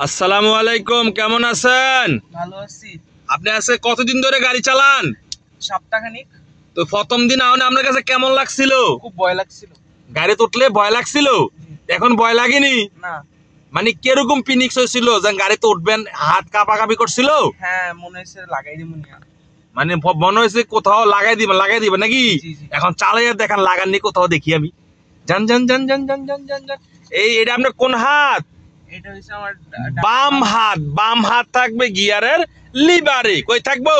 আসসালামু আলাইকুম, কেমন আছেন? ভালো আছি। আপনি আছে কতদিন ধরে গাড়ি চালান? সপ্তাহখানিক। তো প্রথম দিন আউনে আপনার কাছে কেমন লাগছিল? খুব ভয় লাগছিল। গাড়ি উঠলে ভয় লাগছিল? এখন ভয় লাগেনি? না। মানে কিরকম ফিলিংস হয়েছিল যে গাড়িতে উঠবেন, হাত কাঁপাকাঁপি করছিল? হ্যাঁ, মনে হয়েছে লাগাই দিব না। মানে মনে হয়েছে কোথাও লাগাই দিবেন নাকি? এখন চালাইয়া দেখেন, লাগাননি কোথাও দেখি আমি। জান জান জান জান জান জান জান জান। এটা আপনার কোন হাত? এটা হইছে আমার বাম হাত। বাম হাত থাকবে গিয়ারের লিভারে। কই থাকবো?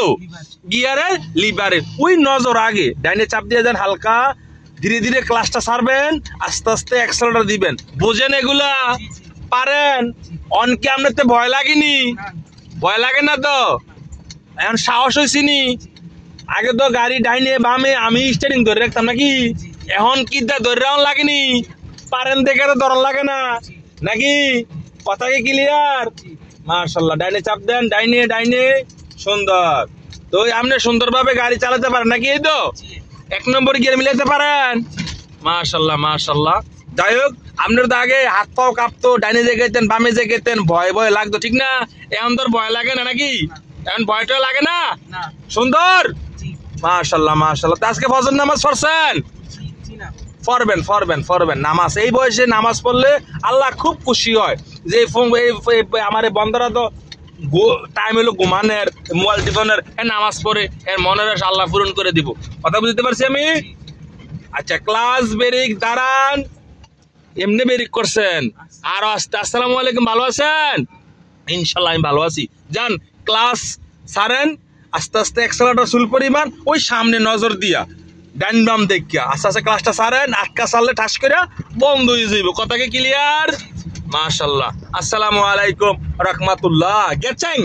গিয়ারের লিভারে। ওই নজর আগে ডাইনে চাপ দিয়ে যান, হালকা ধীরে ধীরে ক্লাসটা ছাড়বেন, আস্তে আস্তে অ্যাক্সেলারেটর দিবেন। বোঝেন এগুলা? পারেন? অনকে আপনার তো ভয় লাগেনি? ভয় লাগে না তো? এখন সাহস হয়েছিনি? আগে তো গাড়ি ডাইনে বামে আমি স্টিয়ারিং ধরে রাখতাম নাকি? এখন কি ধরে রাখা লাগেনি? পারেন দেখে তো ধরন লাগে না নাকি? কথা কি ক্লিয়ার? মাশাআল্লাহ। ডাইনে চাপ দেন, ডাইনে ডাইনে। সুন্দর। তো আপনি সুন্দরভাবে গাড়ি চালাতে পারেন নাকি? এই তো এক নম্বর গিয়ার মিলাতে পারেন। মাশাআল্লাহ মাশাআল্লাহ। যাই হোক, আপনার তো আগে হাত পাও কাঁপতো, ডাইনে যে গেতেন বামে যে গেতেন, ভয় ভয় লাগতো, ঠিক না? এখন তোর ভয় লাগে না নাকি? এখন ভয়টা লাগে না? সুন্দর। মাশাআল্লাহ মাশাআল্লাহ। আজকে ফজর নামাজ পড়ছেন? পড়বেন নামাজ। এই বয়সে নামাজ পড়লে আল্লাহ খুব খুশি হয়। যে আমার বন্ধরা তো টাইম হলো ঘুমানের, মোবাইল টিপনের, নামাজ পড়ে এর মনের আশা আল্লাহ পূরণ করে দিব। কথা বুঝতে পারছি আমি? আচ্ছা, ক্লাস ব্রেক দাঁড়ান। এমনি ব্রেক করছেন আর আস্তে। আসসালামু আলাইকুম, ভালো আছেন? ইনশাল্লাহ আমি ভালো আছি। যান, ক্লাস ছাড়েন, আস্তে আস্তে অ্যাক্সেলারেটর সুল পরিমাণ, ওই সামনে নজর দিয়া ডান বাম দেখিয়া আস্তে আস্তে ক্লাসটা ছাড়েন। আটকা ছাড়লে ঠাস করে বন্ধ হয়ে যাইব। কথা কি ক্লিয়ার? মাশাআল্লাহ। আসসালামু আলাইকুম রাহমাতুল্লাহ। গেছেন?